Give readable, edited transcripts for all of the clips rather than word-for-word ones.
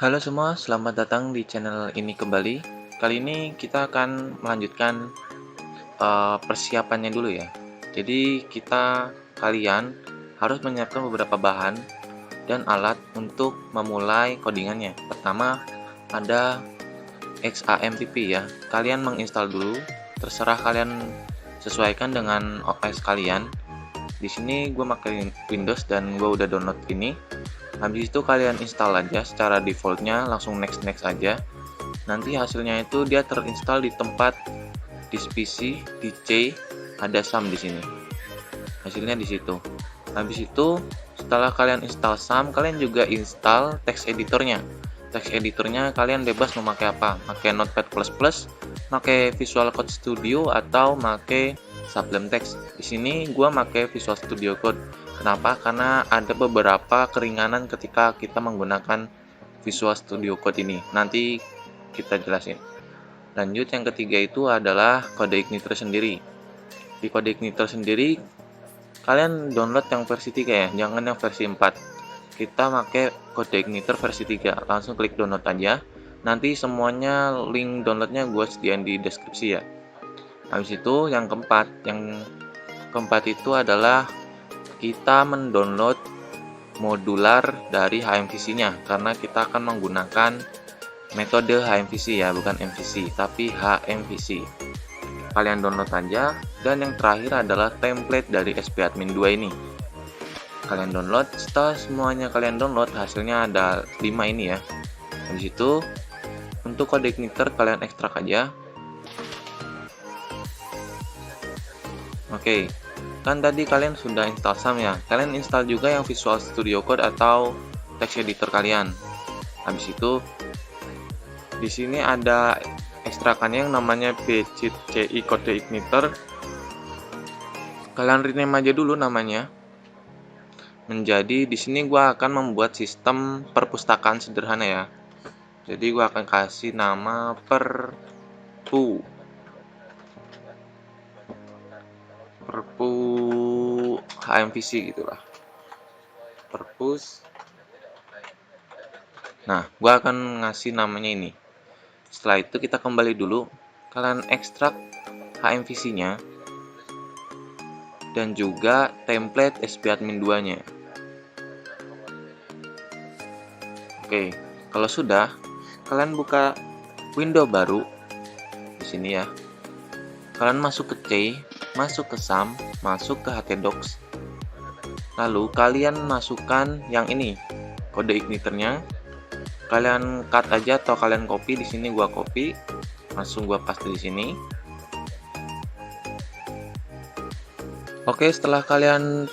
Halo semua, selamat datang di channel ini kembali. Kali ini kita akan melanjutkan persiapannya dulu ya. Jadi kalian harus menyiapkan beberapa bahan dan alat untuk memulai codingannya. Pertama ada XAMPP ya. Kalian menginstal dulu, terserah kalian sesuaikan dengan OS kalian. Di sini gue pakai Windows dan gue udah download ini. Habis itu kalian install aja secara defaultnya, langsung next aja. Nanti hasilnya itu dia terinstall di tempat disk PC, DC, ada SAM di sini. Hasilnya di situ. Habis itu setelah kalian install SAM, kalian juga install text editornya. Text editornya kalian bebas mau pakai apa? Pakai Notepad++, pakai Visual Code Studio atau pakai Sublime Text. Di sini gua pakai Visual Studio Code. Kenapa? Karena ada beberapa keringanan ketika kita menggunakan Visual Studio Code ini. Nanti kita jelasin. Lanjut, yang ketiga itu adalah kode igniter sendiri. Di kode igniter sendiri kalian download yang versi 3 ya, jangan yang versi 4. Kita pakai kode igniter versi 3. Langsung klik download aja. Nanti semuanya link downloadnya gue sediain di deskripsi ya. Habis itu yang keempat itu adalah kita mendownload modular dari HMVC-nya, karena kita akan menggunakan metode HMVC ya, bukan MVC, tapi HMVC. Kalian download aja. Dan yang terakhir adalah template dari SPAdmin 2 ini. Kalian download, setelah semuanya kalian download, hasilnya ada 5 ini ya. Habis itu, untuk kode igniter kalian ekstrak aja. Oke, kan tadi kalian sudah install SAM ya. Kalian install juga yang Visual Studio Code atau text editor kalian. Habis itu di sini ada ekstrakannya yang namanya PCCI kode igniter. Kalian rename aja dulu namanya. Menjadi di sini gua akan membuat sistem perpustakaan sederhana ya. Jadi gua akan kasih nama perpu HMVC gitulah. Perpus. Nah, gua akan ngasih namanya ini. Setelah itu kita kembali dulu. Kalian ekstrak HMVC-nya dan juga template SPAdmin 2-nya. Oke, kalau sudah, kalian buka window baru di sini ya. Kalian masuk ke C, masuk ke SAM, masuk ke htdocs. Lalu kalian masukkan yang ini, kode igniternya. Kalian cut aja atau kalian copy. Di sini gua copy, langsung gua paste di sini. Oke, setelah kalian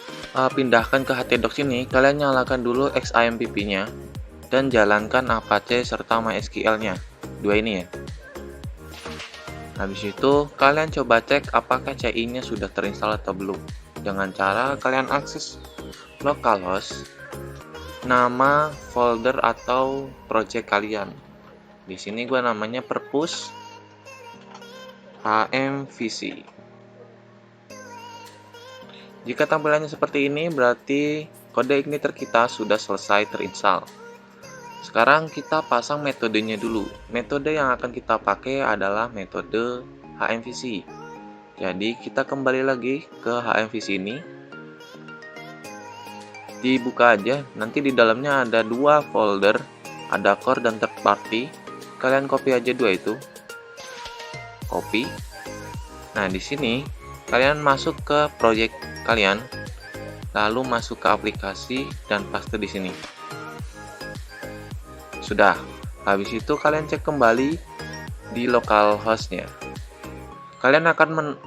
pindahkan ke htdocs ini, kalian nyalakan dulu XAMPP-nya dan jalankan Apache serta MySQL-nya. Dua ini ya. Habis itu, kalian coba cek apakah CI-nya sudah terinstall atau belum. Dengan cara kalian akses localhost, nama folder atau project kalian. Di sini gua namanya perpus HMVC. Jika tampilannya seperti ini, berarti kode igniter kita sudah selesai terinstall. Sekarang kita pasang metodenya dulu. Metode yang akan kita pakai adalah metode HMVC. Jadi kita kembali lagi ke HMVC ini. Dibuka aja, nanti di dalamnya ada dua folder, ada core dan third party. Kalian copy aja dua itu. Copy. Nah, di sini kalian masuk ke project kalian, lalu masuk ke aplikasi dan paste di sini. Sudah. Habis itu kalian cek kembali di localhost-nya. Kalian akan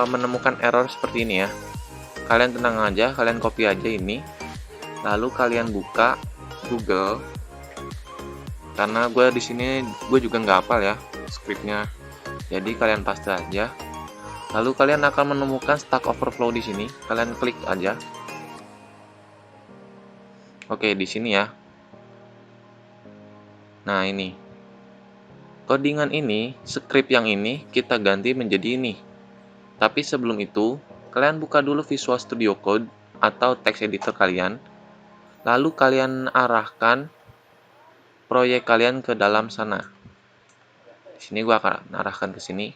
menemukan error seperti ini ya. Kalian tenang aja, kalian copy aja ini. Lalu kalian buka Google. Karena gue di sini juga nggak hafal ya scriptnya. Jadi kalian paste aja. Lalu kalian akan menemukan Stack Overflow di sini. Kalian klik aja. Oke, di sini ya. Nah, ini. Codingan ini, script yang ini kita ganti menjadi ini. Tapi sebelum itu, kalian buka dulu Visual Studio Code atau text editor kalian. Lalu kalian arahkan proyek kalian ke dalam sana. Di sini gua akan arahkan ke sini.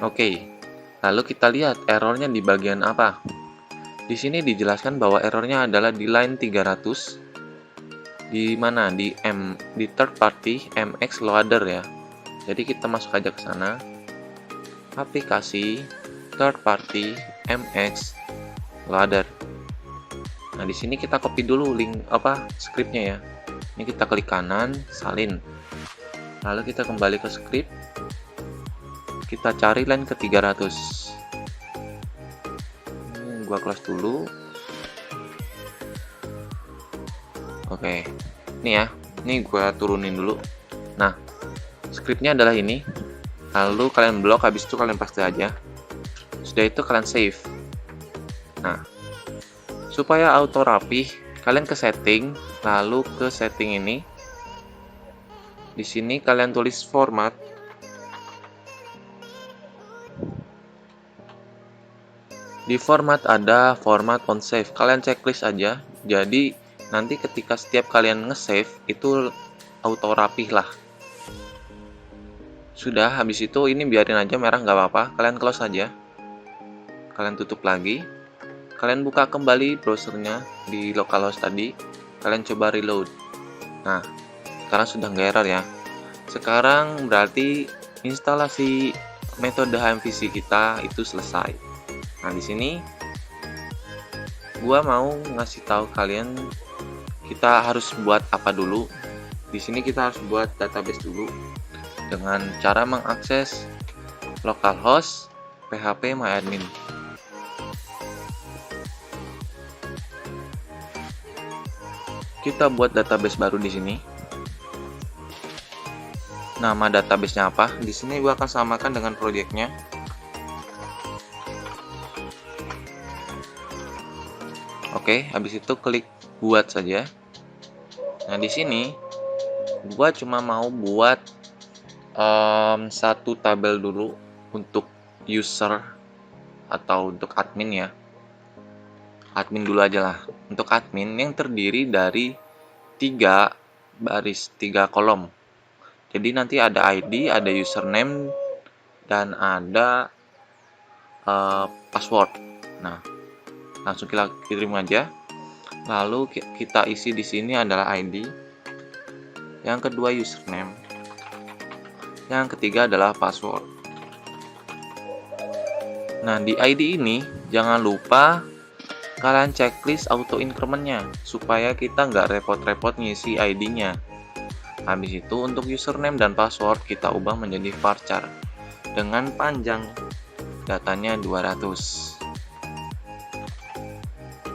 Oke. Lalu kita lihat errornya di bagian apa. Di sini dijelaskan bahwa errornya adalah di line 300. Di mana? Di third party MX loader ya. Jadi kita masuk aja ke sana. Aplikasi third party MX loader. Nah, di sini kita copy dulu link scriptnya ya. Ini kita klik kanan, salin. Lalu kita kembali ke script. Kita cari line ke 300. Ini gua close dulu. Oke. Ini ya. Ini gua turunin dulu. Nah, scriptnya adalah ini. Lalu kalian blok, habis itu kalian paste aja. Sudah itu kalian save. Nah, supaya auto rapih, kalian ke setting, lalu ke setting ini. Di sini kalian tulis format. Di format ada format on save. Kalian checklist aja. Jadi nanti ketika setiap kalian nge-save itu auto rapih lah. Sudah, habis itu ini biarin aja merah nggak apa-apa. Kalian close aja. Kalian tutup lagi. Kalian buka kembali browsernya di localhost tadi. Kalian coba reload. Nah, sekarang sudah nggak error ya. Sekarang berarti instalasi metode HMVC kita itu selesai. Nah, di sini gua mau ngasih tahu kalian kita harus buat apa dulu. Di sini kita harus buat database dulu dengan cara mengakses localhost php myadmin. Kita buat database baru di sini. Nama database-nya apa? Di sini gua akan samakan dengan proyeknya. Oke, habis itu klik buat saja. Nah, di sini gua cuma mau buat satu tabel dulu untuk user atau untuk admin ya. Admin dulu aja lah. Untuk admin yang terdiri dari 3 kolom. Jadi nanti ada ID, ada username, dan ada password. Nah, langsung kita kirim aja. Lalu kita isi di sini adalah ID. Yang kedua username. Yang ketiga adalah password. Nah, di ID ini jangan lupa kalian checklist auto increment-nya supaya kita nggak repot-repot ngisi ID-nya. Habis itu untuk username dan password kita ubah menjadi varchar dengan panjang datanya 200.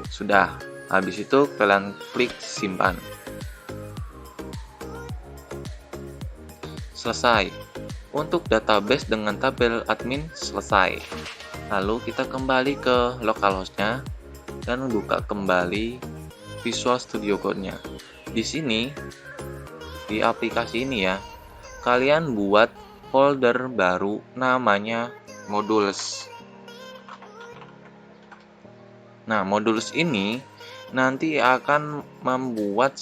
Sudah, habis itu kalian klik simpan. Selesai. Untuk database dengan tabel admin selesai. Lalu kita kembali ke localhost-nya dan buka kembali Visual Studio Code-nya. Di sini, di aplikasi ini ya, kalian buat folder baru namanya modules. Nah, modules ini nanti akan membuat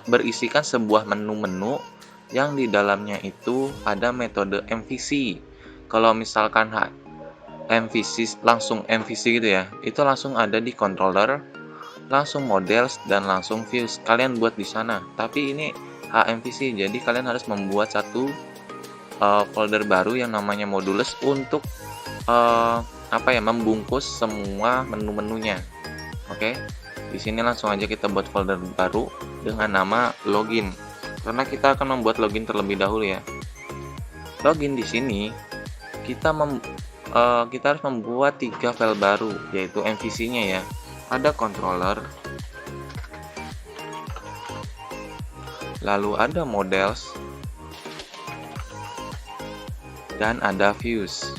berisikan sebuah menu-menu yang di dalamnya itu ada metode MVC. Kalau misalkan MVC langsung MVC gitu ya, itu langsung ada di controller, langsung models dan langsung views. Kalian buat di sana. Tapi ini HMVC, jadi kalian harus membuat satu folder baru yang namanya modules untuk membungkus semua menu-menunya. Oke. Di sini langsung aja kita buat folder baru dengan nama login. Karena kita akan membuat login terlebih dahulu ya. Login di sini kita harus membuat 3 file baru, yaitu MVC-nya ya. Ada controller, lalu ada models, dan ada views.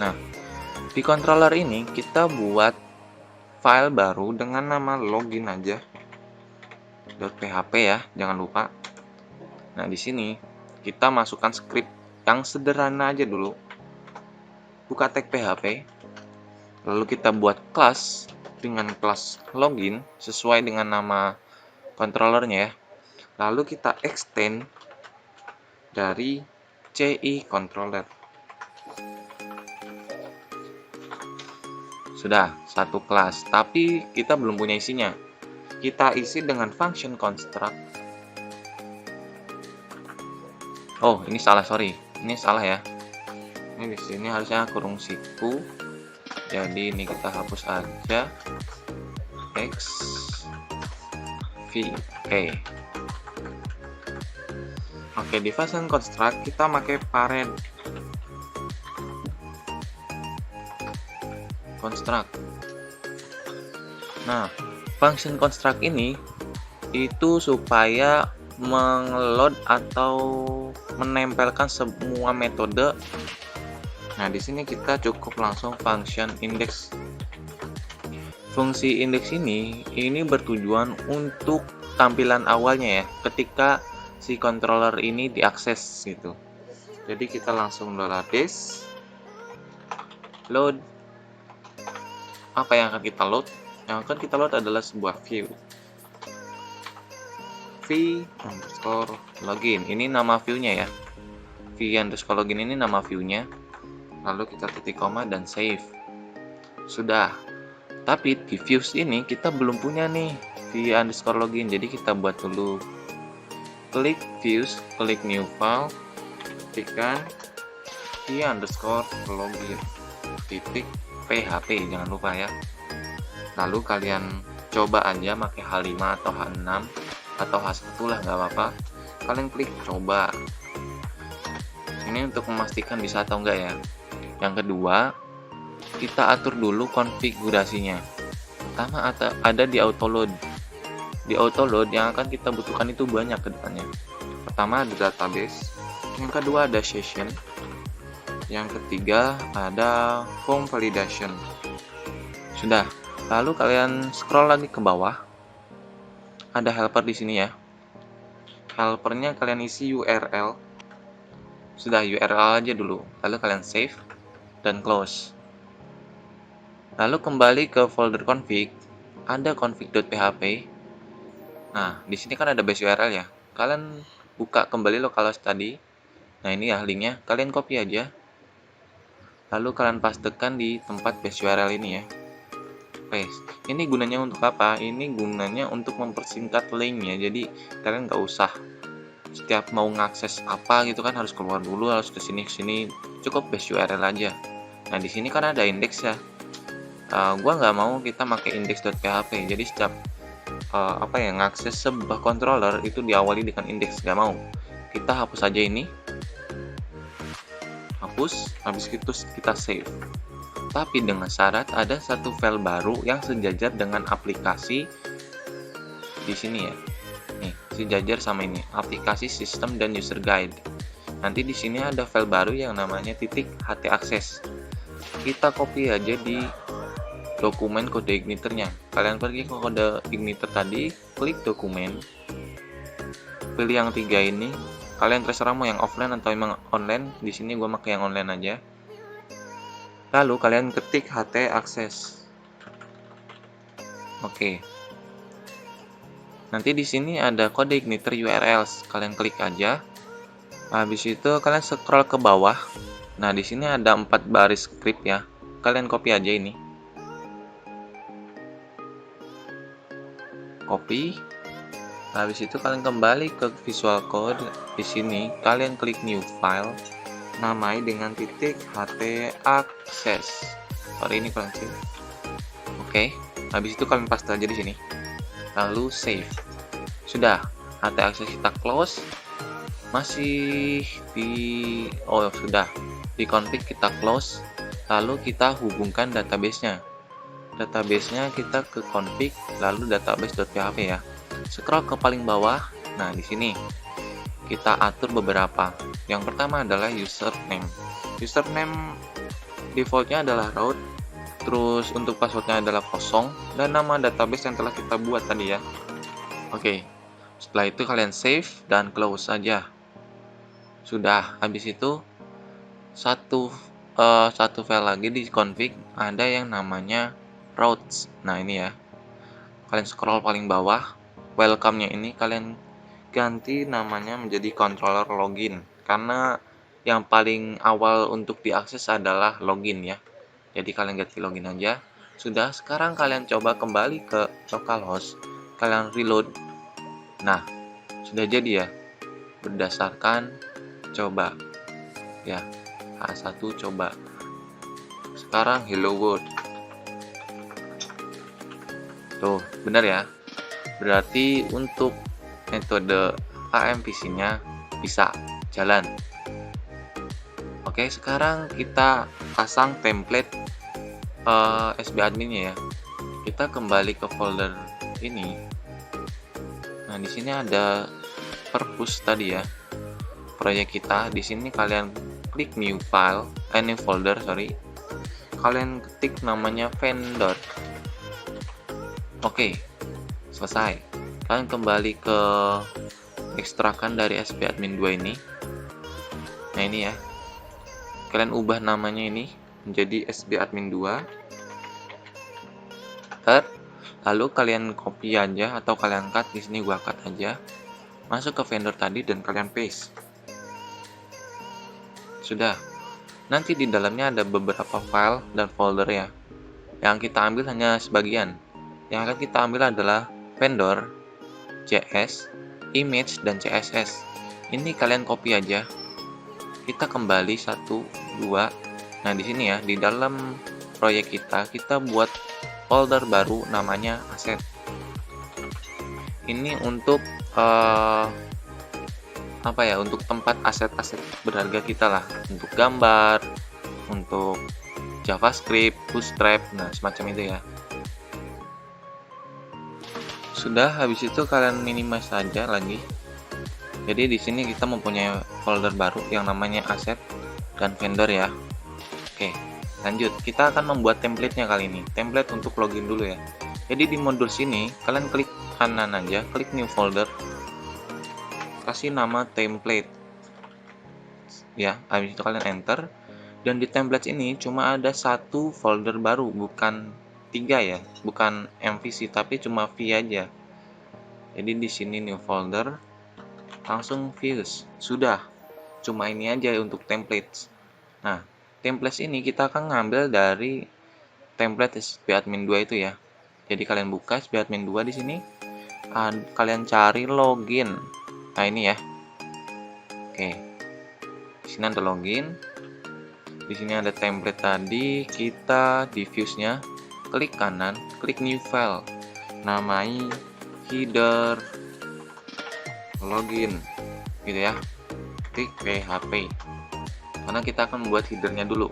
Nah, di controller ini kita buat file baru dengan nama login aja. .php ya, jangan lupa. Nah, di sini kita masukkan script yang sederhana aja dulu. Buka tag PHP. Lalu kita buat kelas dengan kelas login sesuai dengan nama controllernya ya. Lalu kita extend dari CI controller. Sudah satu kelas, tapi kita belum punya isinya. Kita isi dengan function construct. Oh, ini salah, sorry. Ini salah ya. Ini di sini harusnya kurung siku. Jadi ini kita hapus aja. X V K. Oke, di function construct kita pakai parent construct. Nah, function construct ini itu supaya mengload atau menempelkan semua metode. Nah, di sini kita cukup langsung function index. Fungsi index ini bertujuan untuk tampilan awalnya ya, ketika si controller ini diakses gitu. Jadi kita langsung $dash load. Apa yang akan kita load? Yang akan kita load adalah sebuah view. v_login. Ini nama view-nya ya. v_login ini nama view-nya. Lalu kita titik koma dan save. Sudah. Tapi di views ini kita belum punya nih v_login. Jadi kita buat dulu. Klik views, klik new file, ketikkan v_login titik php, jangan lupa ya. Lalu kalian coba aja pakai H5 atau H6 atau H1 lah, nggak apa-apa. Kalian klik coba. Ini untuk memastikan bisa atau enggak ya. Yang kedua, kita atur dulu konfigurasinya. Pertama ada di autoload. Di autoload yang akan kita butuhkan itu banyak ke depannya. Pertama ada database, yang kedua ada session, yang ketiga ada form validation. Sudah. Lalu kalian scroll lagi ke bawah. Ada helper di sini ya. Helpernya kalian isi URL. Sudah, URL aja dulu. Lalu kalian save dan close. Lalu kembali ke folder config. Ada config.php. Nah, di sini kan ada base URL ya. Kalian buka kembali localhost tadi. Nah, ini ya linknya. Kalian copy aja. Lalu kalian pastekan di tempat base URL ini ya. Paste. Ini gunanya untuk apa? Ini gunanya untuk mempersingkat linknya. Jadi kalian nggak usah setiap mau ngakses apa gitu kan harus keluar dulu, harus ke sini. Cukup base URL aja. Nah, di sini kan ada indeks ya. Gua nggak mau kita pakai index.php. Jadi setiap ngakses sebuah controller itu diawali dengan indeks, nggak mau. Kita hapus aja ini. Hapus, habis itu kita save. Tapi dengan syarat ada satu file baru yang sejajar dengan aplikasi di sini ya. Nih, sejajar sama ini, aplikasi sistem dan user guide. Nanti di sini ada file baru yang namanya .htaccess. Kita copy aja di dokumen kode igniternya. Kalian pergi ke kode igniter tadi, klik dokumen. Pilih yang 3 ini. Kalian terserah mau yang offline atau emang online. Di sini gua pakai yang online aja. Lalu kalian ketik htaccess. Oke. Nanti di sini ada kode igniter URLs. Kalian klik aja. Habis itu kalian scroll ke bawah. Nah, di sini ada 4 baris script ya. Kalian copy aja ini. Copy. Habis itu kalian kembali ke Visual Code. Di sini kalian klik new file. Namai dengan .htaccess. Sorry, ini kurang kecil. Oke, habis itu kalian paste aja di sini. Lalu save. Sudah, htaccess kita close. Masih sudah. Di config kita close. Lalu kita hubungkan database-nya. Database-nya kita ke config, lalu database.php ya. Scroll ke paling bawah. Nah, di sini kita atur beberapa. Yang pertama adalah username. Username defaultnya adalah root. Terus untuk passwordnya adalah kosong. Dan nama database yang telah kita buat tadi ya. Oke. Setelah itu kalian save dan close saja. Sudah. Habis itu satu satu file lagi di config, ada yang namanya routes. Nah ini ya, kalian scroll paling bawah, welcome-nya ini kalian ganti namanya menjadi controller login, karena yang paling awal untuk diakses adalah login ya. Jadi kalian ganti login aja. Sudah, sekarang kalian coba kembali ke localhost, kalian reload. Nah, sudah jadi ya, berdasarkan coba ya, H1 coba. Sekarang hello world. Tuh, benar ya. Berarti untuk metode AMVC-nya bisa jalan. Oke, sekarang kita pasang template SB admin-nya ya. Kita kembali ke folder ini. Nah, di sini ada purpose tadi ya. Proyek kita. Di sini kalian klik new file, new folder, sorry. Kalian ketik namanya vendor. Oke, selesai. Kalian kembali ke ekstrakan dari SB admin 2 ini. Nah, ini ya. Kalian ubah namanya ini menjadi SB admin 2. Lalu kalian copy aja atau kalian cut. Di sini gua cut aja. Masuk ke vendor tadi dan kalian paste. Sudah. Nanti di dalamnya ada beberapa file dan folder ya. Yang kita ambil hanya sebagian. Yang akan kita ambil adalah vendor, JS, image, dan CSS. Ini kalian copy aja. Kita kembali 1, 2. Nah, di sini ya, di dalam proyek kita buat folder baru namanya aset. Ini untuk apa ya? Untuk tempat aset-aset berharga kita lah, untuk gambar, untuk JavaScript, Bootstrap, nah semacam itu ya. Sudah, habis itu kalian minimize saja lagi. Jadi di sini kita mempunyai folder baru yang namanya aset dan vendor ya. Oke, lanjut. Kita akan membuat template-nya kali ini. Template untuk login dulu ya. Jadi di modul sini kalian klik kanan aja, klik new folder. Kasih nama template. Ya, habis itu kalian enter. Dan di template ini cuma ada satu folder baru, bukan 3 ya, bukan MVC tapi cuma V aja. Jadi di sini new folder, langsung views. Sudah, cuma ini aja untuk templates. Nah, templates ini kita akan ngambil dari template SB admin 2 itu ya. Jadi kalian buka SB admin 2 di sini, kalian cari login. Nah ini ya. Oke, di sini ada login. Di sini ada template tadi, kita di views-nya klik kanan, klik new file, namai header login, gitu ya. Klik PHP, karena kita akan membuat headernya dulu.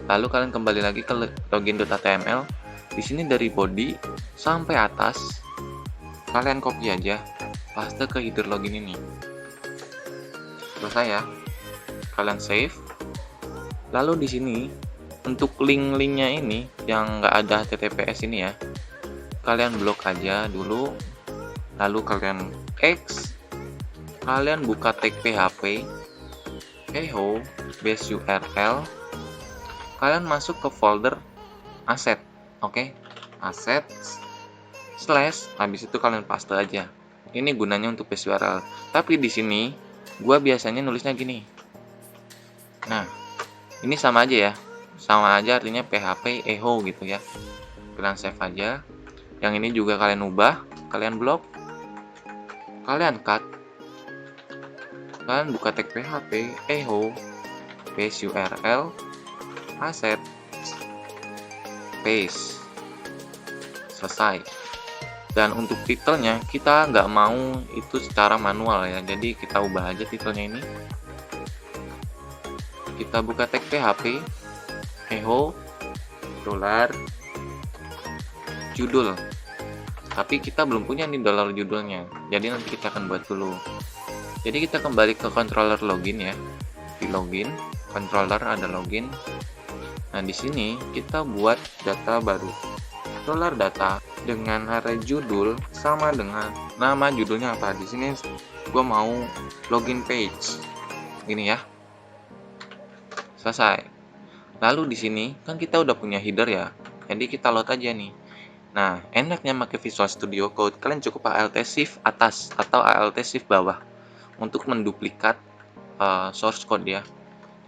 Lalu kalian kembali lagi ke login.html. Di sini dari body sampai atas, kalian copy aja, paste ke header login ini. Selesai ya. Kalian save. Lalu di sini untuk link-linknya ini yang nggak ada HTTPS ini ya, kalian blok aja dulu. Lalu kalian X, kalian buka tag PHP, echo base URL, kalian masuk ke folder aset, oke, aset slash, habis itu kalian paste aja. Ini gunanya untuk base URL. Tapi di sini gua biasanya nulisnya gini. Nah, ini sama aja ya, sama aja artinya PHP echo gitu ya. Kalian save aja. Yang ini juga kalian ubah, kalian blok, kalian cut, kalian buka tag PHP echo base URL asset paste. Selesai. Dan untuk titelnya kita nggak mau itu secara manual ya, jadi kita ubah aja titelnya ini. Kita buka tag PHP echo dolar judul, tapi kita belum punya nih dolar judulnya, jadi nanti kita akan buat dulu. Jadi kita kembali ke controller login ya, di login controller ada login. Nah di sini kita buat data baru, dolar data dengan array judul sama dengan nama judulnya apa. Di sini gua mau login page gini ya. Selesai. Lalu di sini kan kita udah punya header ya, jadi kita load aja nih. Nah, enaknya pakai Visual Studio Code, kalian cukup Alt Shift atas atau Alt Shift bawah untuk menduplikat source code ya.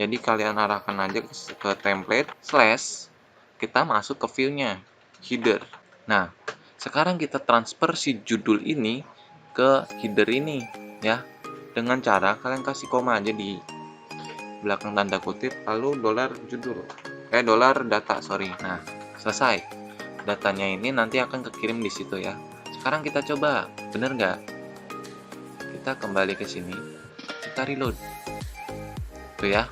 Jadi kalian arahkan aja ke template slash, kita masuk ke view-nya, header. Nah, sekarang kita transfer si judul ini ke header ini ya. Dengan cara kalian kasih koma aja di belakang tanda kutip, lalu $judul, $data, sorry. Nah, selesai. Datanya ini nanti akan kekirim di situ ya. Sekarang kita coba, bener nggak? Kita kembali ke sini, kita reload. Tuh ya,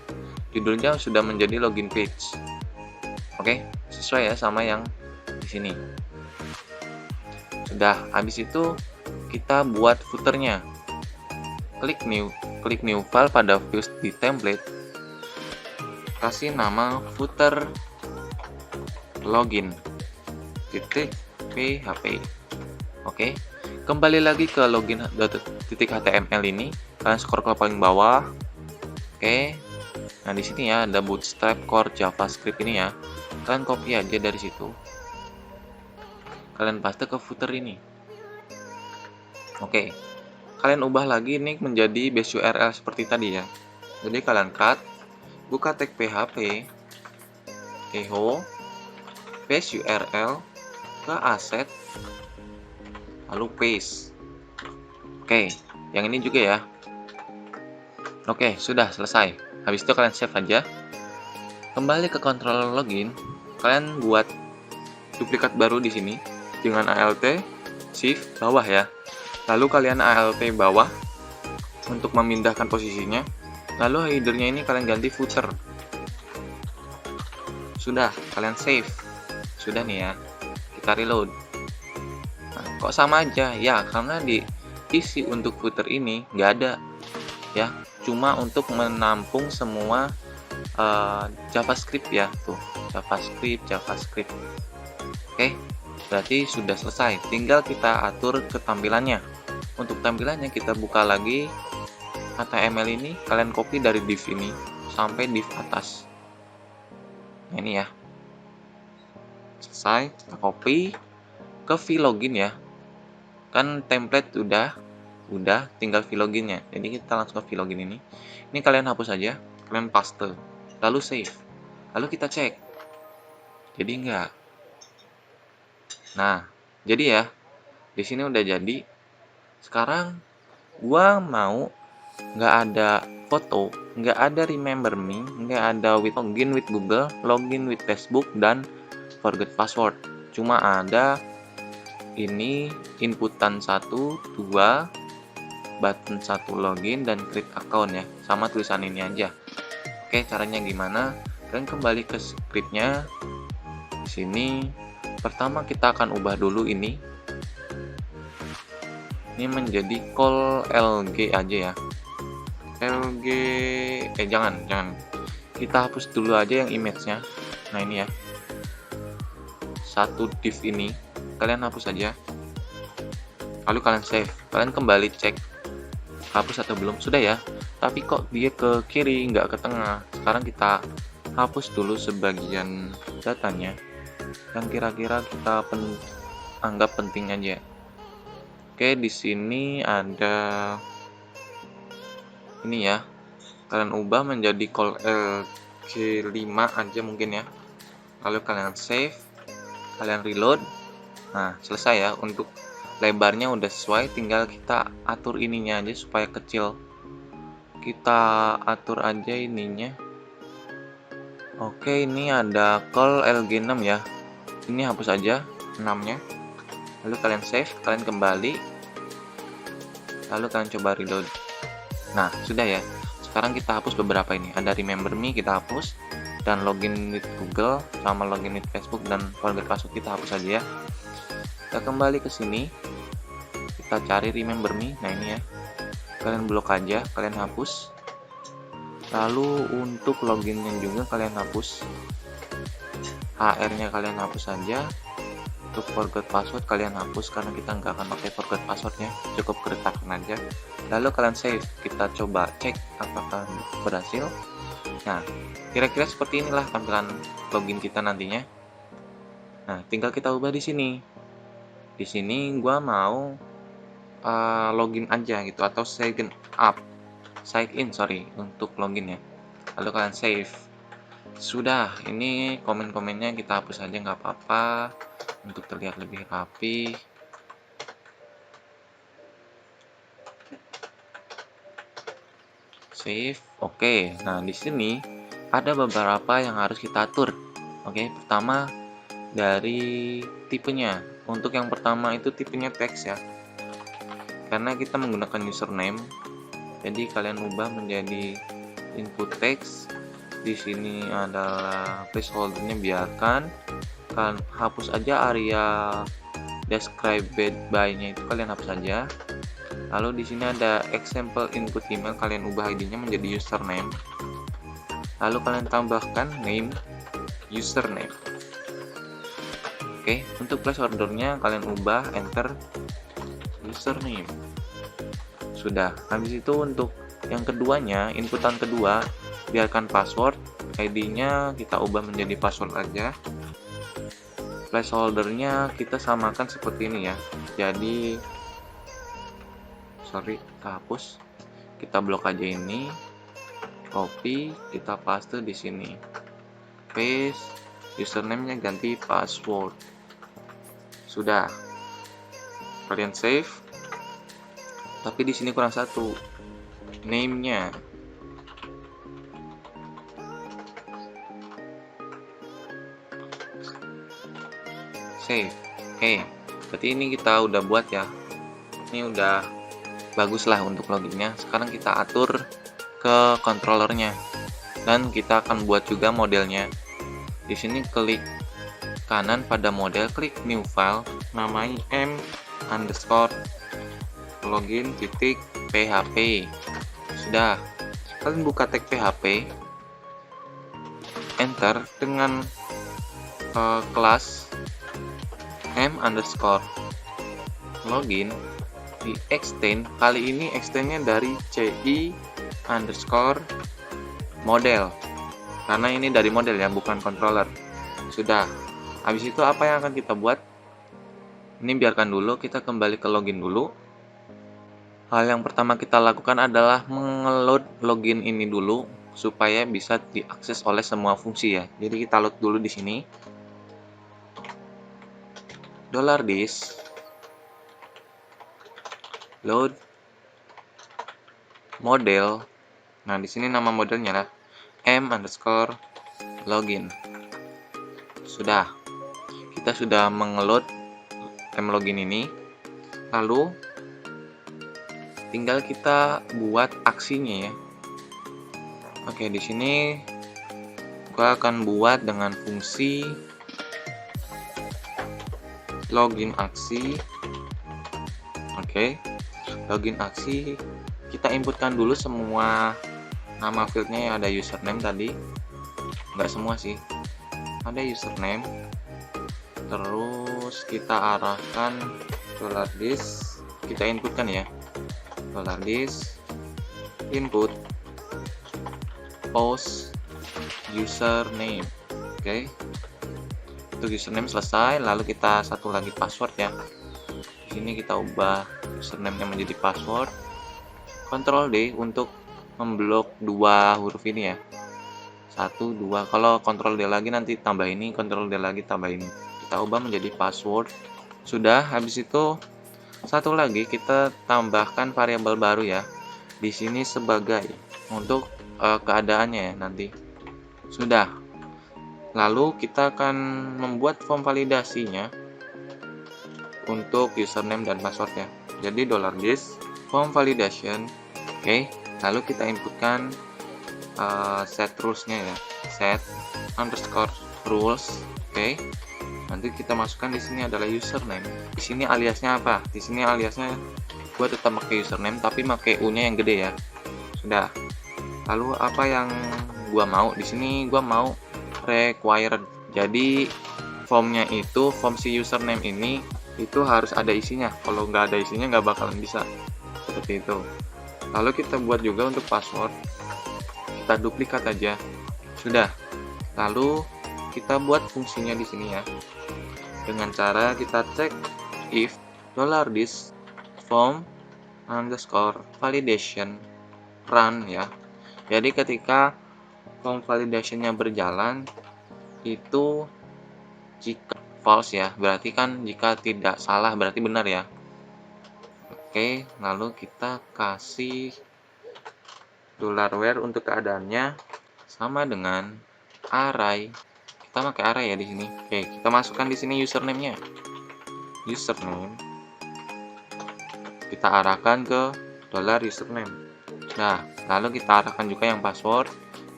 judulnya sudah menjadi login page. Oke, sesuai ya sama yang di sini. Sudah, habis itu kita buat footernya. Klik new file pada view di template. Kasih nama footer login .php. Oke, kembali lagi ke login.html ini. Kalian scroll ke paling bawah. Oke, nah di sini ya ada Bootstrap core JavaScript ini ya. Kalian copy aja dari situ. Kalian paste ke footer ini. Oke, kalian ubah lagi ini menjadi base URL seperti tadi ya. Jadi kalian cut, buka tag PHP, echo, base URL ke asset, lalu paste. Oke, yang ini juga ya. Oke, sudah selesai. Habis itu kalian save aja. Kembali ke controller login, kalian buat duplikat baru di sini dengan Alt Shift bawah ya. Lalu kalian Alt bawah untuk memindahkan posisinya. Lalu headernya ini kalian ganti footer. Sudah, kalian save. Sudah nih ya. Kita reload. Nah, kok sama aja? Ya, karena di isi untuk footer ini nggak ada ya. Cuma untuk menampung semua JavaScript ya, tuh JavaScript. Oke, berarti sudah selesai. Tinggal kita atur ketampilannya. Untuk tampilannya kita buka lagi HTML ini, kalian copy dari div ini sampai div atas. Nah, ini ya. Selesai, kita copy ke view login ya. Kan template udah tinggal view loginnya. Jadi kita langsung ke view login ini. Ini kalian hapus aja, kalian paste, lalu save. Lalu kita cek. Jadi enggak. Nah, jadi ya. Di sini udah jadi. Sekarang gua mau nggak ada foto, nggak ada remember me, nggak ada login with Google, login with Facebook, dan forget password. Cuma ada ini inputan 1, 2, button 1 login, dan create account ya, sama tulisan ini aja. Oke, caranya gimana? Kalian kembali ke scriptnya. Di sini pertama kita akan ubah dulu ini menjadi call lg aja ya. LG jangan kita hapus dulu aja yang image-nya. Nah, ini ya, satu div ini kalian hapus aja, lalu kalian save. Kalian kembali cek hapus atau belum. Sudah ya, tapi kok dia ke kiri nggak ke tengah. Sekarang kita hapus dulu sebagian datanya yang kira-kira kita anggap penting aja. Oke, di sini ada ini ya, kalian ubah menjadi call lg5 aja mungkin ya. Lalu kalian save, kalian reload. Nah, selesai ya. Untuk lebarnya udah sesuai, tinggal kita atur ininya aja supaya kecil. Kita atur aja ininya. Oke, ini ada call lg6 ya. Ini hapus aja 6-nya. Lalu kalian save, kalian kembali. Lalu kalian coba reload. Nah, sudah ya. Sekarang kita hapus beberapa ini. Ada remember me, kita hapus. Dan login with Google sama login with Facebook dan forget password kita hapus aja ya. Kita kembali ke sini. Kita cari remember me. Nah, ini ya. Kalian blok aja, kalian hapus. Lalu untuk loginnya juga kalian hapus. HR-nya kalian hapus aja. Untuk forget password kalian hapus karena kita nggak akan pakai forget passwordnya, cukup keretakan aja. Lalu kalian save, kita coba cek apakah berhasil. Nah, kira-kira seperti inilah tampilan login kita nantinya. Nah, tinggal kita ubah di sini. Di sini gua mau login aja gitu, atau sign in untuk login ya. Lalu kalian save. Sudah, ini komen-komennya kita hapus aja, nggak apa-apa, untuk terlihat lebih rapi. Save. Oke. Nah, di sini ada beberapa yang harus kita atur. Oke, pertama dari tipenya. Untuk yang pertama itu tipenya teks ya. Karena kita menggunakan username, jadi kalian ubah menjadi input text. Di sini adalah placeholdernya, biarkan. Kalian hapus aja area described by-nya, itu kalian hapus aja. Lalu di sini ada example input email, kalian ubah ID-nya menjadi username. Lalu kalian tambahkan name username. Oke, untuk placeholdernya kalian ubah, enter username. Sudah. Habis itu untuk yang keduanya, inputan kedua, biarkan password, ID-nya kita ubah menjadi password aja. Placeholdernya kita samakan seperti ini ya. Jadi kita hapus, kita blok aja ini, copy, kita paste di sini, paste, username-nya ganti password. Sudah, kalian save. Tapi di sini kurang satu, name-nya. Save. Oke, berarti ini kita udah buat ya. Ini udah bagus lah untuk loginnya. Sekarang kita atur ke controllernya, dan kita akan buat juga modelnya. Di sini klik kanan pada model, klik new file, namanya m_login.php. Sudah, kalian buka tag PHP, enter dengan kelas m_login, di extend. Kali ini extendnya dari ci_model, karena ini dari model ya, bukan controller. Sudah. Habis itu apa yang akan kita buat? Ini biarkan dulu, kita kembali ke login dulu. Hal yang pertama kita lakukan adalah mengeload login ini dulu supaya bisa diakses oleh semua fungsi ya. Jadi kita load dulu di sini. $this load model. Nah, di sini nama modelnya lah m_login. Sudah. Kita sudah mengeload mlogin ini. Lalu tinggal kita buat aksinya ya. Oke, di sini gua akan buat dengan fungsi login aksi. Oke, login aksi, kita inputkan dulu semua nama fieldnya yang ada username tadi. Nggak semua sih, ada username. Terus kita arahkan $this, kita inputkan ya, $this input post username. Oke, untuk username selesai. Lalu kita satu lagi password ya. Di sini kita ubah username-nya menjadi password. Ctrl D untuk memblok dua huruf ini ya. 1, 2. Kalau Ctrl D lagi nanti tambah ini, Ctrl D lagi tambah ini. Kita ubah menjadi password. Sudah. Habis itu satu lagi kita tambahkan variabel baru ya. Di sini sebagai untuk keadaannya ya nanti. Sudah. Lalu kita akan membuat form validasinya untuk username dan passwordnya. Jadi $this form validation. Oke, lalu kita inputkan set rules-nya ya, set_rules. Oke, nanti kita masukkan di sini adalah username. Di sini aliasnya apa? Di sini aliasnya gua tetap pakai username tapi pakai U-nya yang gede ya. Sudah. Lalu apa yang gua mau? Di sini gua mau required. Jadi formnya itu, form si username ini itu harus ada isinya. Kalau nggak ada isinya nggak bakalan bisa, seperti itu. Lalu kita buat juga untuk password. kita duplikat aja. Sudah. Lalu kita buat fungsinya di sini ya. Dengan cara kita cek if $this form underscore validation run ya. Jadi ketika form validationnya berjalan itu jika false ya, berarti kan jika tidak salah berarti benar ya. Oke, lalu kita kasih $where untuk keadaannya sama dengan array. Kita pakai array ya di sini. Oke, kita masukkan di sini username-nya. Username. Kita arahkan ke $username. Nah, lalu kita arahkan juga yang password.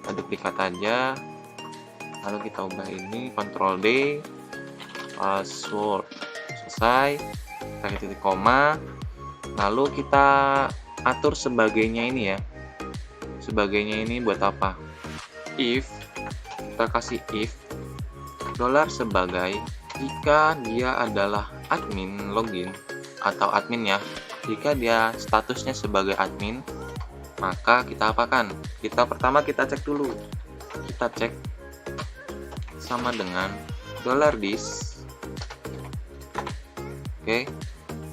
Kita duplikat aja. Lalu kita ubah ini Ctrl D. Password. Selesai. Kita titik koma. Lalu kita atur sebagainya ini ya. Sebagainya ini buat apa? If kita kasih if $sebagai jika dia adalah admin login atau admin ya. Jika dia statusnya sebagai admin, maka kita apakan? Pertama kita cek dulu. Kita cek sama dengan $this. Oke.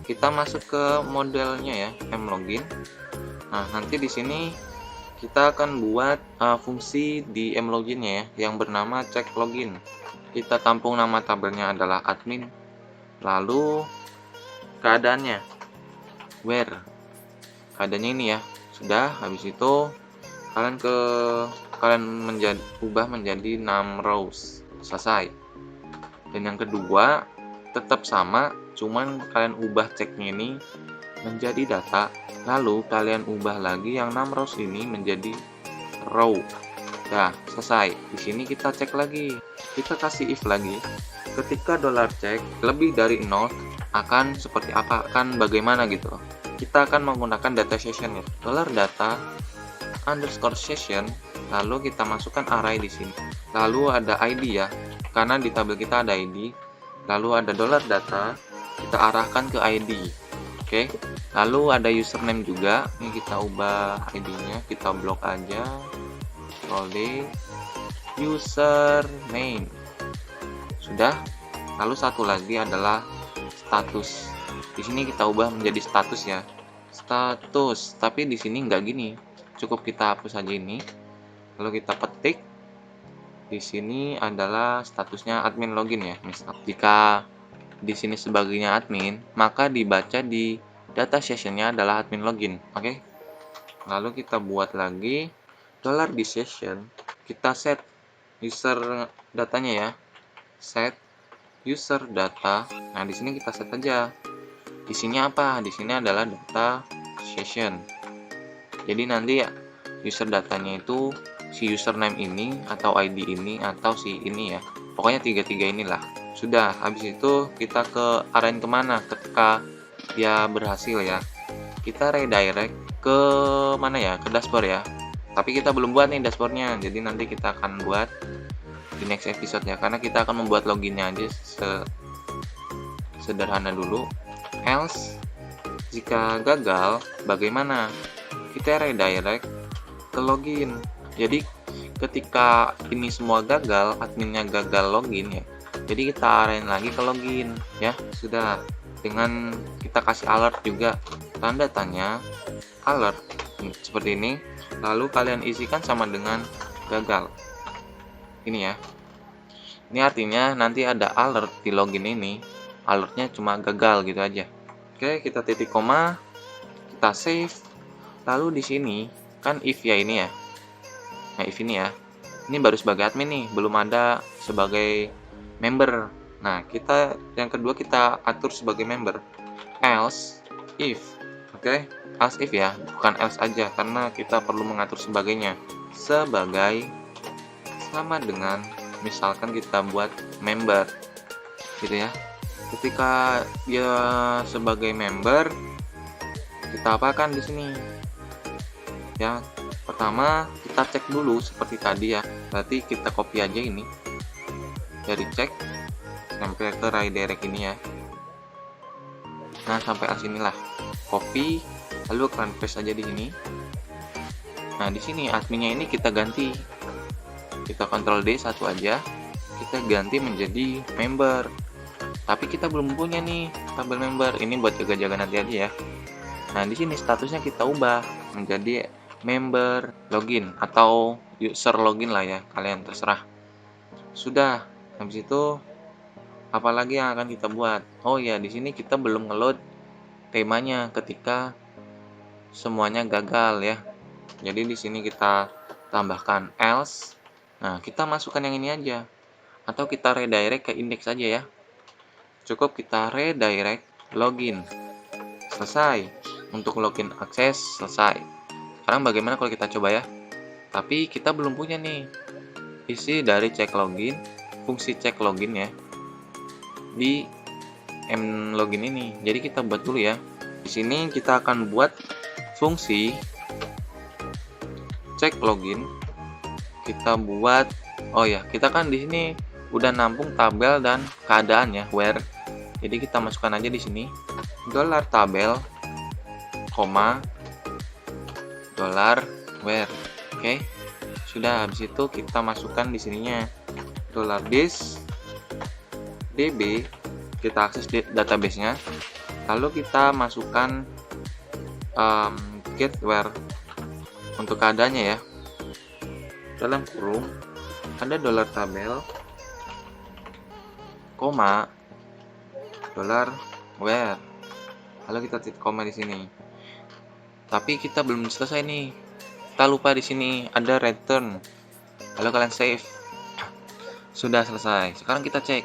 Kita masuk ke modelnya ya, mlogin. Nah, nanti di sini kita akan buat fungsi di mloginnya ya, yang bernama check login. Kita tampung nama tabelnya adalah admin. Lalu keadaannya where. Keadaannya ini ya. Sudah, habis itu kalian ubah menjadi num rows. Selesai. Dan yang kedua tetap sama, cuman kalian ubah ceknya ini menjadi data, lalu kalian ubah lagi yang 6 rows ini menjadi row. Nah, selesai. Di sini kita cek lagi. Kita kasih if lagi. Ketika $check lebih dari 0 akan seperti apa? Akan bagaimana gitu. Kita akan menggunakan data session ya. $data underscore session, lalu kita masukkan array di sini. Lalu ada ID ya. Karena di tabel kita ada ID. Lalu ada $data, kita arahkan ke ID. Oke. Lalu ada username juga. Ini kita ubah ID-nya, kita blok aja. Ctrl D. Username. Sudah. Lalu satu lagi adalah status. Di sini kita ubah menjadi status ya. Status. Tapi di sini nggak gini. Cukup kita hapus aja ini. Lalu kita petik. Di sini adalah statusnya admin login ya. Misal jika di sini sebagainya admin, maka dibaca di data sessionnya adalah admin login. Oke. Lalu kita buat lagi $di session. Kita set user datanya ya. Set user data. Nah, di sini kita set aja. Di sini apa? Di sini adalah data session. Jadi nanti ya user datanya itu si username ini atau ID ini atau si ini ya. Pokoknya tiga-tiga inilah. Sudah, habis itu kita arahin kemana ketika dia berhasil ya. Kita redirect ke mana ya? Ke dashboard ya. Tapi kita belum buat nih dashboardnya. Jadi nanti kita akan buat di next episode ya. Karena kita akan membuat loginnya aja sederhana dulu. Else, jika gagal, bagaimana? Kita redirect ke login. Jadi ketika ini semua gagal, adminnya gagal login ya. Jadi kita arahin lagi ke login ya. Sudah, dengan kita kasih alert juga tanda tanya alert seperti ini. Lalu kalian isikan sama dengan gagal. Ini ya. Ini artinya nanti ada alert di login ini. Alertnya cuma gagal gitu aja. Oke, kita titik koma, kita save. Lalu di sini kan if ya ini ya. Nah, if ini ya. Ini baru sebagai admin nih, belum ada sebagai member. Nah, kita yang kedua kita atur sebagai member. Else if. Oke, else if ya, bukan else aja karena kita perlu mengatur sebagainya. Sebagai sama dengan misalkan kita buat member. Gitu ya. Ketika dia sebagai member, kita apakan di sini? Ya, pertama kita cek dulu seperti tadi ya. Berarti kita copy aja ini dari cek sampai ke redirect ini ya. Nah, sampai sini lah. Copy, lalu kalian paste aja di sini. Nah, di sini adminnya ini kita ganti. Kita Ctrl D satu aja. Kita ganti menjadi member. Tapi kita belum punya nih tabel member. Ini buat jaga-jaga nanti aja ya. Nah, di sini statusnya kita ubah menjadi member login atau user login lah ya. Kalian terserah. Sudah. Habis itu apalagi yang akan kita buat? Oh ya, di sini kita belum ngeload temanya ketika semuanya gagal ya. Jadi di sini kita tambahkan else. Nah, kita masukkan yang ini aja. Atau kita redirect ke index aja ya. Cukup kita redirect login. Selesai. Untuk login akses selesai. Sekarang bagaimana kalau kita coba ya? Tapi kita belum punya nih isi dari cek login, fungsi cek login ya di mlogin ini. Jadi kita buat dulu ya. Di sini kita akan buat fungsi cek login. Kita buat, oh ya, kita kan di sini udah nampung tabel dan keadaan ya, where. Jadi kita masukkan aja di sini $tabel, $where. Oke. Sudah, habis itu kita masukkan di sininya $this db, kita akses database-nya. Lalu kita masukkan get where untuk keadaannya ya. Dalam kurung ada $tabel, $where. Lalu kita titik koma di sini. Tapi kita belum selesai nih. Kita lupa di sini ada return. Lalu kalian save. Sudah selesai. Sekarang kita cek.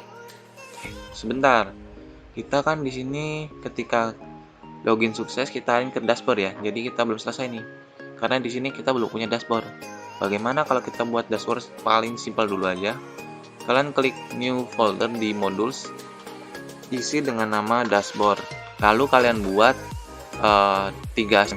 Sebentar. Kita kan di sini ketika login sukses kita ingin ke dashboard ya. Jadi kita belum selesai nih. Karena di sini kita belum punya dashboard. Bagaimana kalau kita buat dashboard paling simpel dulu aja? Kalian klik new folder di modules, isi dengan nama dashboard. Lalu kalian buat 3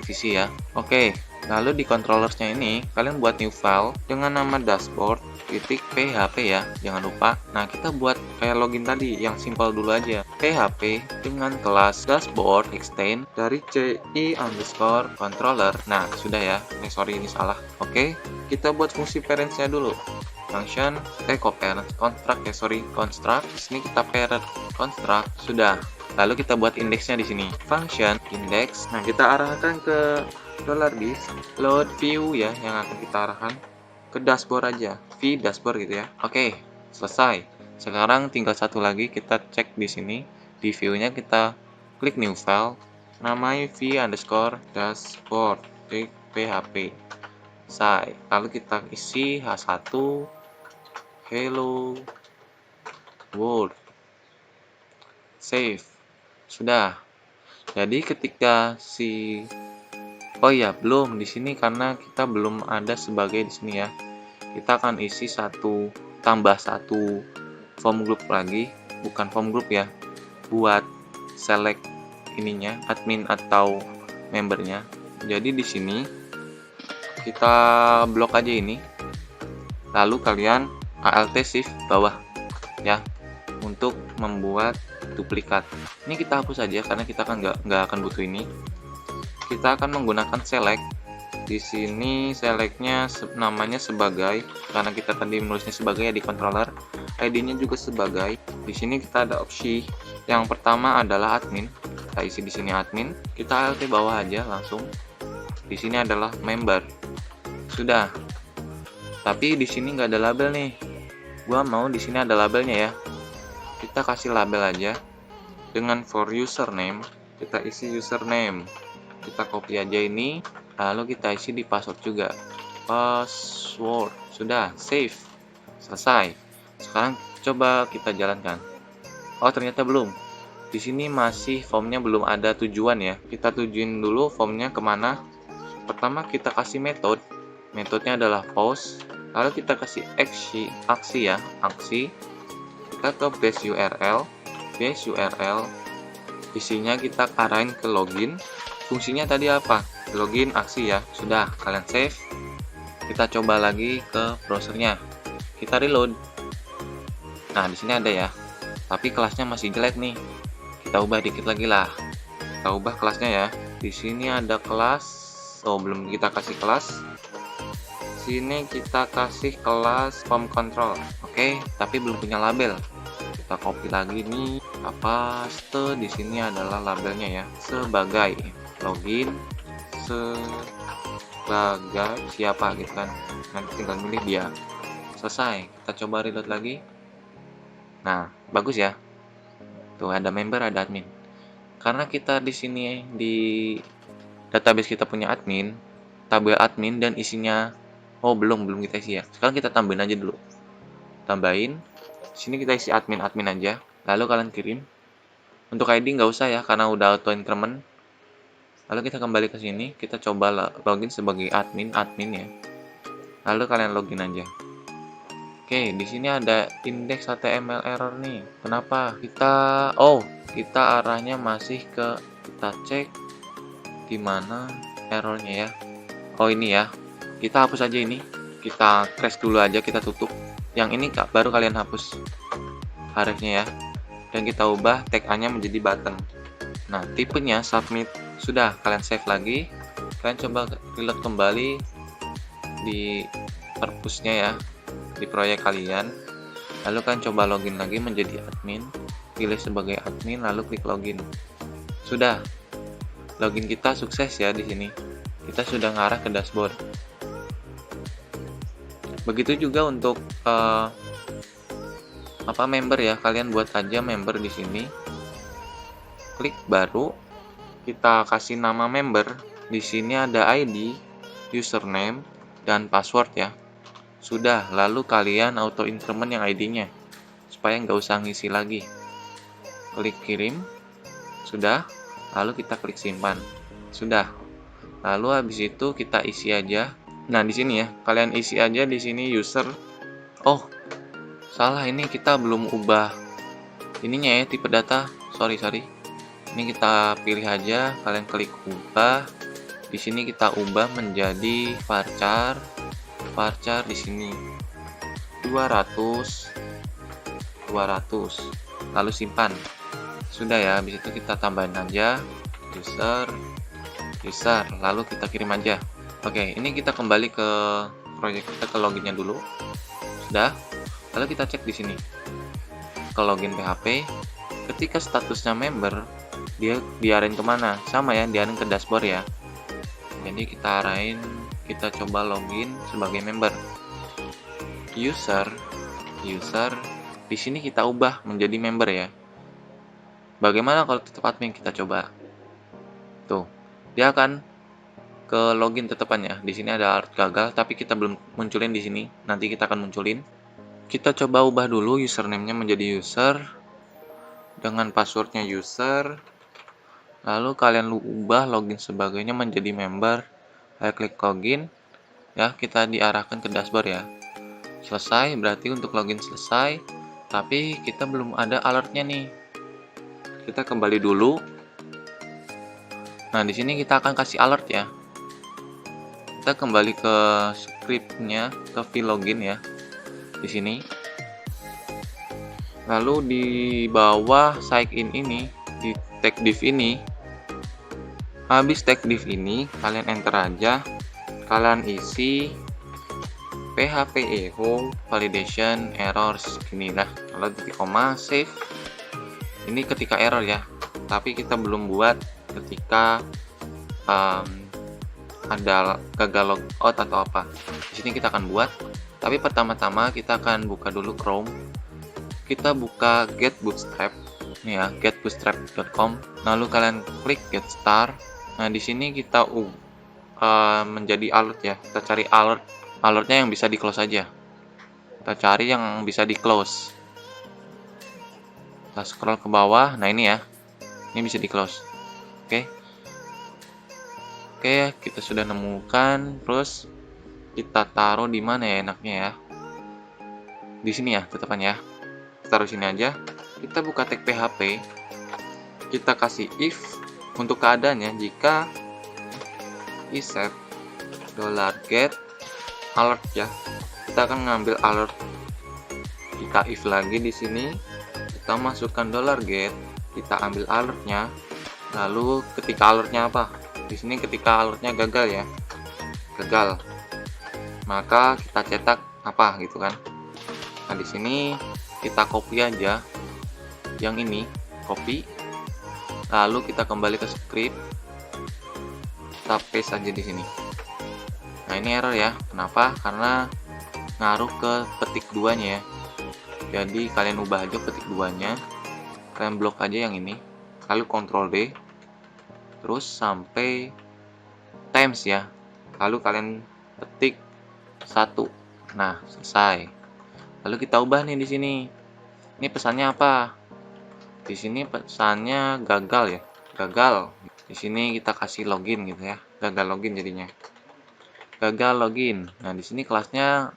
visi ya. Oke. Lalu di controllersnya ini kalian buat new file dengan nama dashboard.php ya, jangan lupa. Nah, kita buat kayak login tadi yang simpel dulu aja. PHP dengan kelas dashboard extend dari CI_controller. Nah, sudah ya. Sorry ini salah. Oke, kita buat fungsi parentsnya dulu. Function construct. Di sini kita parent construct. Sudah. Lalu kita buat indeksnya di sini. Function index. Nah, kita arahkan ke $this load view ya, yang akan kita arahkan ke dashboard aja, v dashboard gitu ya. Oke, selesai. Sekarang tinggal satu lagi, kita cek di sini di view-nya, kita klik new file, namanya v_dashboard.php. Selesai. Lalu kita isi h1 hello world. Save. Sudah. Jadi ketika oh iya, belum di sini karena kita belum ada sebagai di sini ya. Kita akan isi tambah satu form group lagi, bukan form group ya. Buat select ininya, admin atau membernya. Jadi di sini kita blok aja ini. Lalu kalian alt shift bawah ya untuk membuat duplikat. Ini kita hapus aja karena kita kan nggak akan butuh ini. Kita akan menggunakan select. Di sini selectnya namanya sebagai, karena kita tadi menulisnya sebagai ya di controller. ID-nya juga sebagai. Di sini kita ada opsi. Yang pertama adalah admin. Kita isi di sini admin. Kita alt bawah aja langsung. Di sini adalah member. Sudah. Tapi di sini nggak ada label nih. Gua mau di sini ada labelnya ya. Kita kasih label aja. Dengan for username, kita isi username. Kita copy aja ini, lalu kita isi di password juga. Password. Sudah, save. Selesai. Sekarang coba kita jalankan. Oh, ternyata belum. Di sini masih formnya belum ada tujuan ya. Kita tujuin dulu formnya kemana. Pertama kita kasih metode. Metodenya adalah post. Lalu kita kasih aksi ya, aksi. Kita ke base URL. Isinya kita arahin ke login. Fungsinya tadi apa? Login aksi ya. Sudah, kalian save. Kita coba lagi ke browsernya. Kita reload. Nah, di sini ada ya. Tapi kelasnya masih jelek nih. Kita ubah dikit lagi lah. Kita ubah kelasnya ya. Di sini ada kelas. Oh, belum kita kasih kelas. Sini kita kasih kelas form control. Oke, tapi belum punya label. Kita copy lagi nih, kita paste. Di sini adalah labelnya ya, sebagai login sebagai siapa gitu kan. Nanti tinggal milih dia. Selesai. Kita coba reload lagi. Nah, bagus ya. Tuh ada member, ada admin. Karena kita di sini di database kita punya admin, tabel admin dan isinya belum kita isi ya. Sekarang kita tambahin aja dulu. Tambahin. Sini kita isi admin aja. Lalu kalian kirim. Untuk ID nggak usah ya karena udah auto increment. Lalu kita kembali ke sini, kita coba login sebagai admin ya. Lalu kalian login aja. Oke, di sini ada index HTML error nih. Kenapa? Kita arahnya masih ke, kita cek di mana errornya ya. Ini ya. Kita hapus aja ini. Kita crash dulu aja, kita tutup. Yang ini baru kalian hapus harusnya ya. Dan kita ubah tag A-nya menjadi button. Nah, tipenya submit. Sudah, kalian save lagi. Kalian coba reload kembali di purpose-nya ya, di proyek kalian. Lalu kalian coba login lagi menjadi admin. Pilih sebagai admin, lalu klik login. Sudah. Login kita sukses ya di sini. Kita sudah ngarah ke dashboard. Begitu juga untuk member ya. Kalian buat aja member di sini. Klik baru. Kita kasih nama member. Di sini ada ID, username, dan password ya. Sudah, lalu kalian auto increment yang ID-nya supaya nggak usah ngisi lagi. Klik kirim. Sudah. Lalu kita klik simpan. Sudah. Lalu habis itu kita isi aja. Nah, di sini ya, kalian isi aja di sini user. Salah, ini kita belum ubah ininya ya, tipe data. Sorry. Ini kita pilih aja, kalian klik ubah. Di sini kita ubah menjadi varchar di sini 200. Lalu simpan. Sudah ya, habis itu kita tambahin aja user, lalu kita kirim aja. Oke, ini kita kembali ke proyek kita, ke loginnya dulu. Sudah. Lalu kita cek di sini. Ke login PHP, ketika statusnya member, dia diarahin kemana? Sama ya, diarahin ke dashboard ya. Jadi kita coba login sebagai member. User, di sini kita ubah menjadi member ya. Bagaimana kalau tetap admin? Kita coba. Tuh, dia akan ke login tetepannya. Di sini ada alert gagal, tapi kita belum munculin di sini. Nanti kita akan munculin. Kita coba ubah dulu username-nya menjadi user dengan passwordnya user. Lalu kalian ubah login sebagainya menjadi member. Klik login. Ya, kita diarahkan ke dashboard ya. Selesai, berarti untuk login selesai. Tapi kita belum ada alertnya nih. Kita kembali dulu. Nah, di sini kita akan kasih alert ya. Kita kembali ke script-nya, ke file login ya. Di sini. Lalu di bawah sign in ini, di tag div ini, habis tag div ini kalian enter aja, kalian isi PHP echo validation errors gini lah. Lalu titik koma save. Ini ketika error ya, tapi kita belum buat ketika ada gagal logout atau apa. Di sini kita akan buat, tapi pertama-tama kita akan buka dulu Chrome. Kita buka get bootstrap nih ya, getbootstrap.com. Lalu kalian klik get start. Nah, di sini kita menjadi alert ya. Kita cari alertnya yang bisa di close aja. Kita cari yang bisa di close. Kita scroll ke bawah. Nah, ini ya. Ini bisa di close. Oke, kita sudah nemukan. Terus kita taruh di mana ya enaknya ya? Di sini ya, tetepan ya. Taruh sini aja. Kita buka tag PHP. Kita kasih if untuk keadaannya jika iset $get alert ya. Kita akan ngambil alert. Kita if lagi di sini. Kita masukkan $get, kita ambil alertnya. Lalu ketika alertnya apa? Di sini ketika alertnya gagal ya. Gagal. maka kita cetak apa gitu kan. Nah, di sini kita copy aja yang ini, copy. Lalu kita kembali ke script, kita paste aja di sini. Nah, ini error ya. Kenapa? Karena ngaruh ke petik 2-nya ya. Jadi kalian ubah aja petik 2-nya. Kalian blok aja yang ini. Lalu Ctrl D. Terus sampai times ya. Lalu kalian petik 1. Nah, selesai. Lalu kita ubah nih di sini. Ini pesannya apa? Di sini pesannya gagal ya. Gagal. Di sini kita kasih login gitu ya. Gagal login jadinya. Gagal login. Nah, di sini kelasnya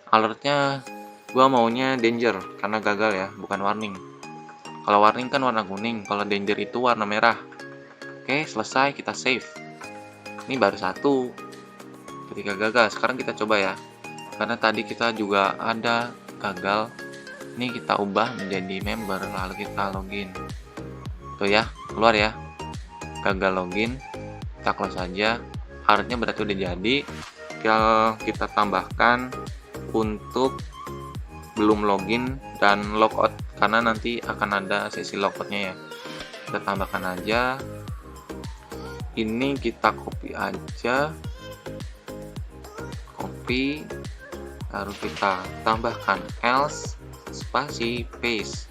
alertnya gua maunya danger karena gagal ya, bukan warning. Kalau warning kan warna kuning, kalau danger itu warna merah. Oke, selesai, kita save. Ini baru 1 ketika gagal. Sekarang kita coba ya. Karena tadi kita juga ada gagal. Ini kita ubah menjadi member, lalu kita login. Tuh ya, keluar ya. Gagal login. Kita close saja. Alertnya berarti udah jadi. Tinggal kita tambahkan untuk belum login dan logout, karena nanti akan ada sesi logoutnya ya. Kita tambahkan aja. Ini kita copy aja, copy, lalu kita tambahkan else spasi paste,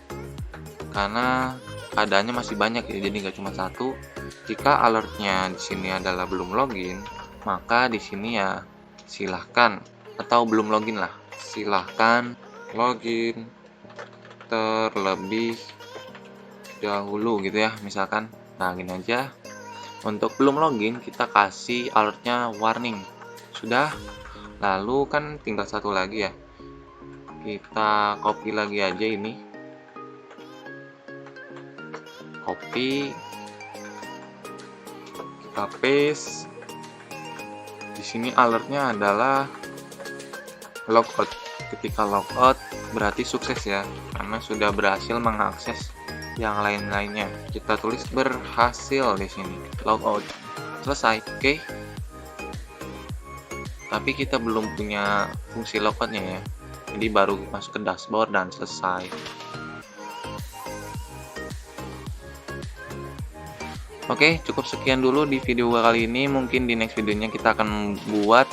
karena keadaannya masih banyak ya, jadi nggak cuma 1. Jika alertnya di sini adalah belum login, maka di sini ya silahkan, atau belum login lah, silahkan login terlebih dahulu gitu ya, misalkan. Nah, gini aja. Untuk belum login kita kasih alertnya warning. Sudah. Lalu kan tinggal 1 lagi ya. Kita copy lagi aja ini. Copy. Kita paste. Di sini alertnya adalah logout. Ketika logout berarti sukses ya, karena sudah berhasil mengakses yang lain-lainnya. Kita tulis berhasil di sini, logout. Selesai. Oke. Tapi kita belum punya fungsi logoutnya ya. Jadi baru masuk ke dashboard dan selesai. Oke, cukup sekian dulu di video kali ini. Mungkin di next videonya kita akan buat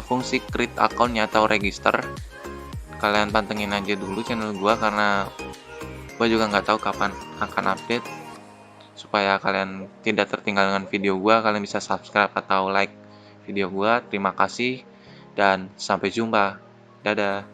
fungsi create account-nya atau register. Kalian pantengin aja dulu channel gua, karena gua juga nggak tahu kapan akan update. Supaya kalian tidak tertinggal dengan video gua, kalian bisa subscribe atau like video gua. Terima kasih dan sampai jumpa. Dadah.